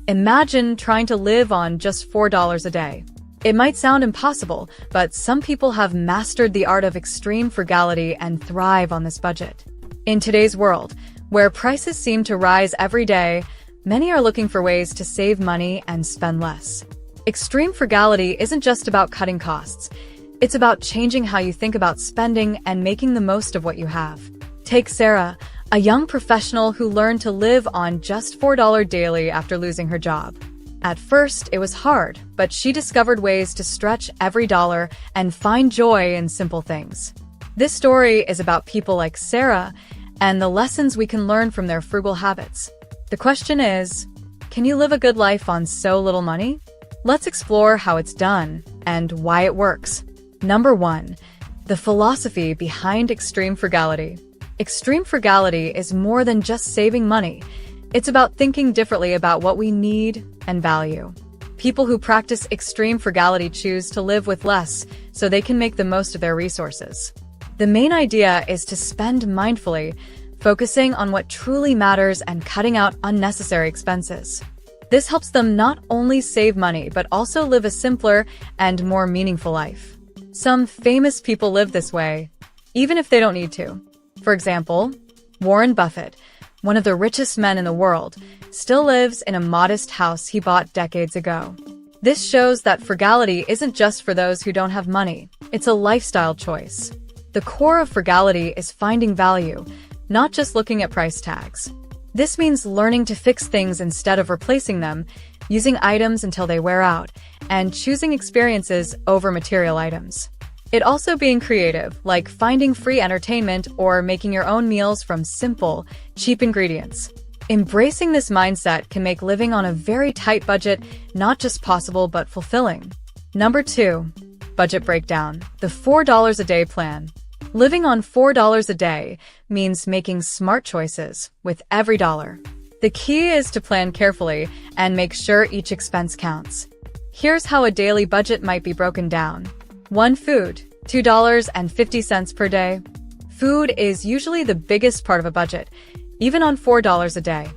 Imagine trying to live on just $4 a day. It might sound impossible, but some people have mastered the art of extreme frugality and thrive on this budget. In today's world, where prices seem to rise every day, many are looking for ways to save money and spend less. Extreme frugality isn't just about cutting costs. It's about changing how you think about spending and making the most of what you have. Take Sarah, a young professional who learned to live on just $4 daily after losing her job. At first, it was hard, but she discovered ways to stretch every dollar and find joy in simple things. This story is about people like Sarah and the lessons we can learn from their frugal habits. The question is, can you live a good life on so little money? Let's explore how it's done and why it works. Number 1. The philosophy behind extreme frugality. Extreme frugality is more than just saving money. It's about thinking differently about what we need and value. People who practice extreme frugality choose to live with less so they can make the most of their resources. The main idea is to spend mindfully, focusing on what truly matters and cutting out unnecessary expenses. This helps them not only save money but also live a simpler and more meaningful life. Some famous people live this way, even if they don't need to. For example, Warren Buffett, one of the richest men in the world, still lives in a modest house he bought decades ago. This shows that frugality isn't just for those who don't have money. It's a lifestyle choice. The core of frugality is finding value, not just looking at price tags. This means learning to fix things instead of replacing them, using items until they wear out, and choosing experiences over material items. It also being creative, like finding free entertainment or making your own meals from simple, cheap ingredients. Embracing this mindset can make living on a very tight budget not just possible but fulfilling. Number 2. Budget breakdown. The $4 a day plan. Living on $4 a day means making smart choices with every dollar. The key is to plan carefully and make sure each expense counts. Here's how a daily budget might be broken down. 1. Food, $2.50 per day. Food is usually the biggest part of a budget, even on $4 a day.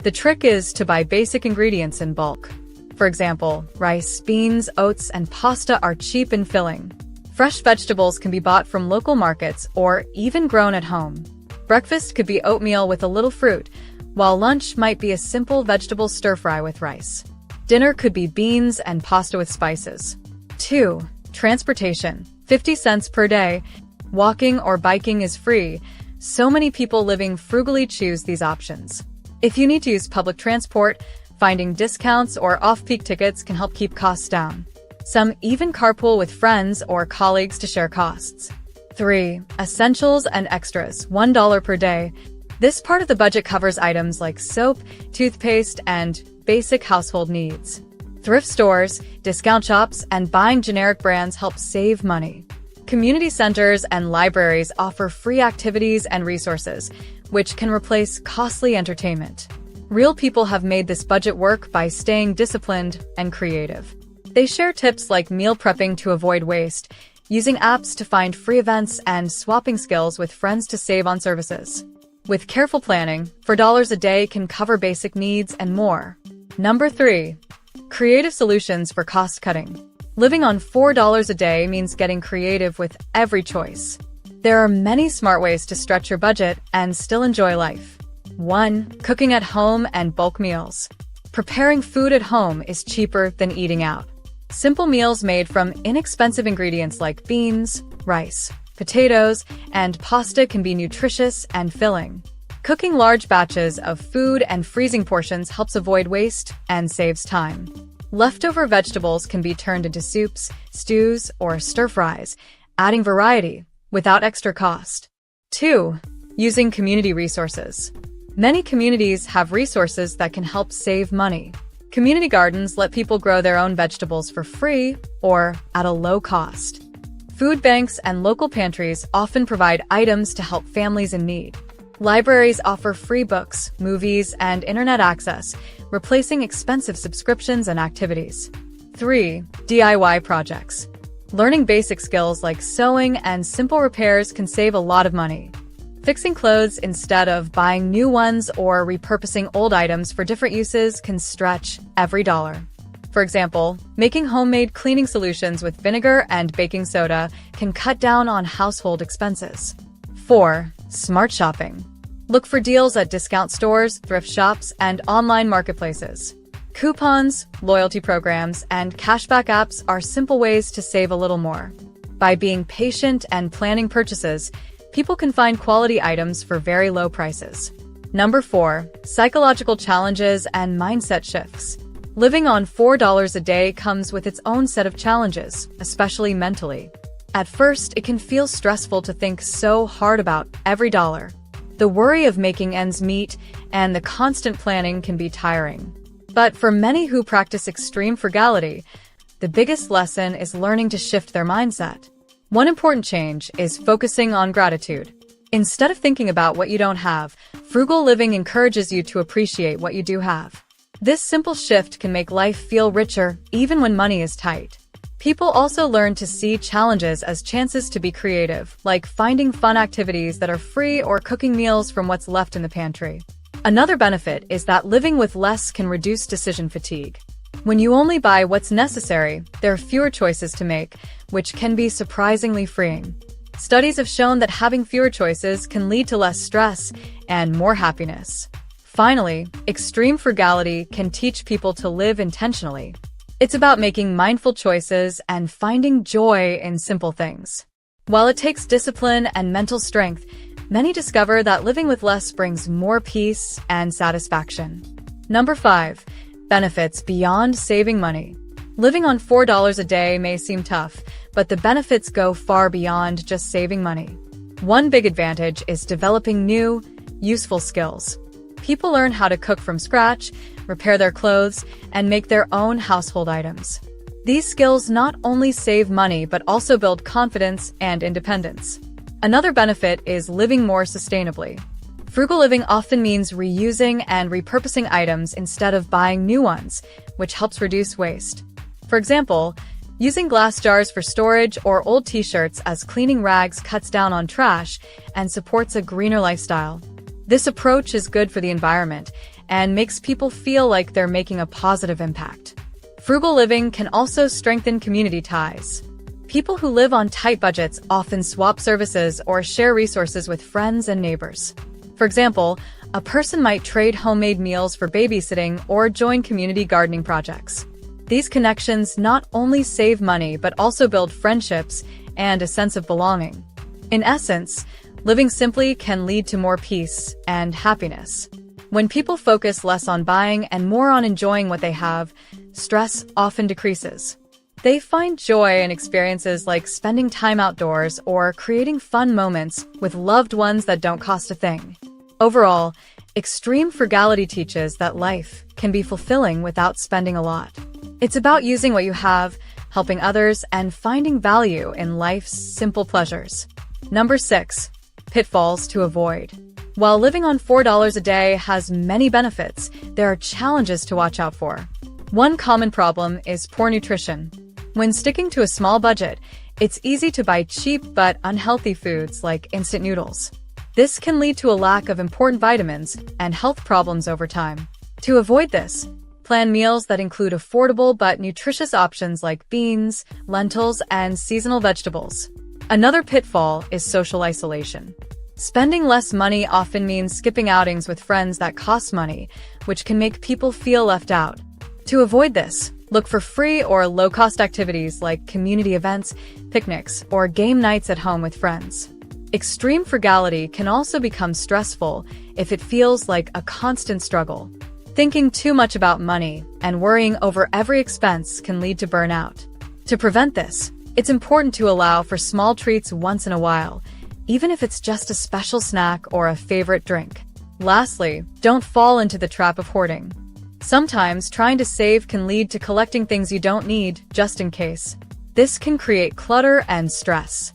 The trick is to buy basic ingredients in bulk. For example, rice, beans, oats, and pasta are cheap and filling. Fresh vegetables can be bought from local markets or even grown at home. Breakfast could be oatmeal with a little fruit, while lunch might be a simple vegetable stir-fry with rice. Dinner could be beans and pasta with spices. 2. Transportation, 50 cents per day. Walking or biking is free. So many people living frugally choose these options. If you need to use public transport, finding discounts or off-peak tickets can help keep costs down. Some even carpool with friends or colleagues to share costs. 3. Essentials and extras, $1 per day. This part of the budget covers items like soap, toothpaste, and basic household needs. Thrift stores, discount shops, and buying generic brands help save money. Community centers and libraries offer free activities and resources, which can replace costly entertainment. Real people have made this budget work by staying disciplined and creative. They share tips like meal prepping to avoid waste, using apps to find free events, and swapping skills with friends to save on services. With careful planning, $4 a day can cover basic needs and more. Number 3. Creative solutions for cost cutting. Living on $4 a day means getting creative with every choice. There are many smart ways to stretch your budget and still enjoy life. 1. Cooking at home and bulk meals. Preparing food at home is cheaper than eating out. Simple meals made from inexpensive ingredients like beans, rice, potatoes, and pasta can be nutritious and filling. Cooking large batches of food and freezing portions helps avoid waste and saves time. Leftover vegetables can be turned into soups, stews, or stir-fries, adding variety without extra cost. 2. Using community resources. Many communities have resources that can help save money. Community gardens let people grow their own vegetables for free or at a low cost. Food banks and local pantries often provide items to help families in need. Libraries offer free books, movies, and internet access, replacing expensive subscriptions and activities. 3. DIY projects. Learning basic skills like sewing and simple repairs can save a lot of money. Fixing clothes instead of buying new ones or repurposing old items for different uses can stretch every dollar. For example, making homemade cleaning solutions with vinegar and baking soda can cut down on household expenses. 4. Smart shopping. Look for deals at discount stores, thrift shops, and online marketplaces. Coupons, loyalty programs, and cashback apps are simple ways to save a little more. By being patient and planning purchases, people can find quality items for very low prices. Number 4. Psychological challenges and mindset shifts. Living on $4 a day comes with its own set of challenges, especially mentally. At first, it can feel stressful to think so hard about every dollar. The worry of making ends meet and the constant planning can be tiring. But for many who practice extreme frugality, the biggest lesson is learning to shift their mindset. One important change is focusing on gratitude. Instead of thinking about what you don't have, frugal living encourages you to appreciate what you do have. This simple shift can make life feel richer even when money is tight. People also learn to see challenges as chances to be creative, like finding fun activities that are free or cooking meals from what's left in the pantry. Another benefit is that living with less can reduce decision fatigue. When you only buy what's necessary, there are fewer choices to make, which can be surprisingly freeing. Studies have shown that having fewer choices can lead to less stress and more happiness. Finally, extreme frugality can teach people to live intentionally. It's about making mindful choices and finding joy in simple things. While it takes discipline and mental strength, many discover that living with less brings more peace and satisfaction. Number 5. Benefits beyond saving money. Living on $4 a day may seem tough, but the benefits go far beyond just saving money. One big advantage is developing new, useful skills. People learn how to cook from scratch, repair their clothes, and make their own household items. These skills not only save money but also build confidence and independence. Another benefit is living more sustainably. Frugal living often means reusing and repurposing items instead of buying new ones, which helps reduce waste. For example, using glass jars for storage or old t-shirts as cleaning rags cuts down on trash and supports a greener lifestyle. This approach is good for the environment and makes people feel like they're making a positive impact. Frugal living can also strengthen community ties. People who live on tight budgets often swap services or share resources with friends and neighbors. For example, a person might trade homemade meals for babysitting or join community gardening projects. These connections not only save money but also build friendships and a sense of belonging. In essence, living simply can lead to more peace and happiness. When people focus less on buying and more on enjoying what they have, stress often decreases. They find joy in experiences like spending time outdoors or creating fun moments with loved ones that don't cost a thing. Overall, extreme frugality teaches that life can be fulfilling without spending a lot. It's about using what you have, helping others, and finding value in life's simple pleasures. Number 6. Pitfalls to avoid. While living on $4 a day has many benefits, there are challenges to watch out for. One common problem is poor nutrition. When sticking to a small budget, it's easy to buy cheap but unhealthy foods like instant noodles. This can lead to a lack of important vitamins and health problems over time. To avoid this, plan meals that include affordable but nutritious options like beans, lentils, and seasonal vegetables. Another pitfall is social isolation. Spending less money often means skipping outings with friends that cost money, which can make people feel left out. To avoid this, look for free or low-cost activities like community events, picnics, or game nights at home with friends. Extreme frugality can also become stressful if it feels like a constant struggle. Thinking too much about money and worrying over every expense can lead to burnout. To prevent this, it's important to allow for small treats once in a while, even if it's just a special snack or a favorite drink. Lastly, don't fall into the trap of hoarding. Sometimes trying to save can lead to collecting things you don't need just in case. This can create clutter and stress.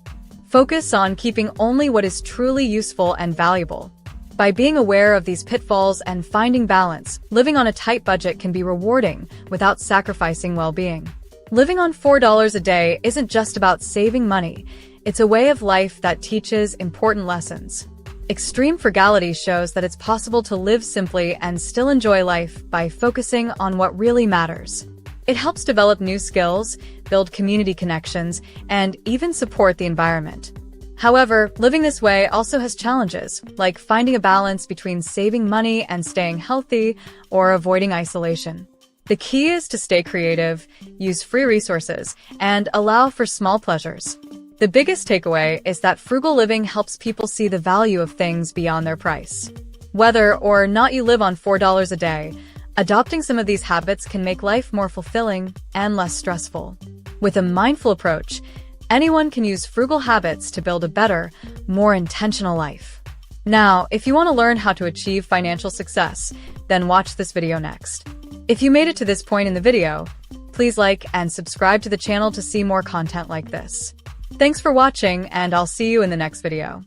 Focus on keeping only what is truly useful and valuable. By being aware of these pitfalls and finding balance, living on a tight budget can be rewarding without sacrificing well-being. Living on $4 a day isn't just about saving money. It's a way of life that teaches important lessons. Extreme frugality shows that it's possible to live simply and still enjoy life by focusing on what really matters. It helps develop new skills, build community connections, and even support the environment. However, living this way also has challenges, like finding a balance between saving money and staying healthy or avoiding isolation. The key is to stay creative, use free resources, and allow for small pleasures. The biggest takeaway is that frugal living helps people see the value of things beyond their price. Whether or not you live on $4 a day, adopting some of these habits can make life more fulfilling and less stressful. With a mindful approach, anyone can use frugal habits to build a better, more intentional life. Now, if you want to learn how to achieve financial success, then watch this video next. If you made it to this point in the video, please like and subscribe to the channel to see more content like this. Thanks for watching, and I'll see you in the next video.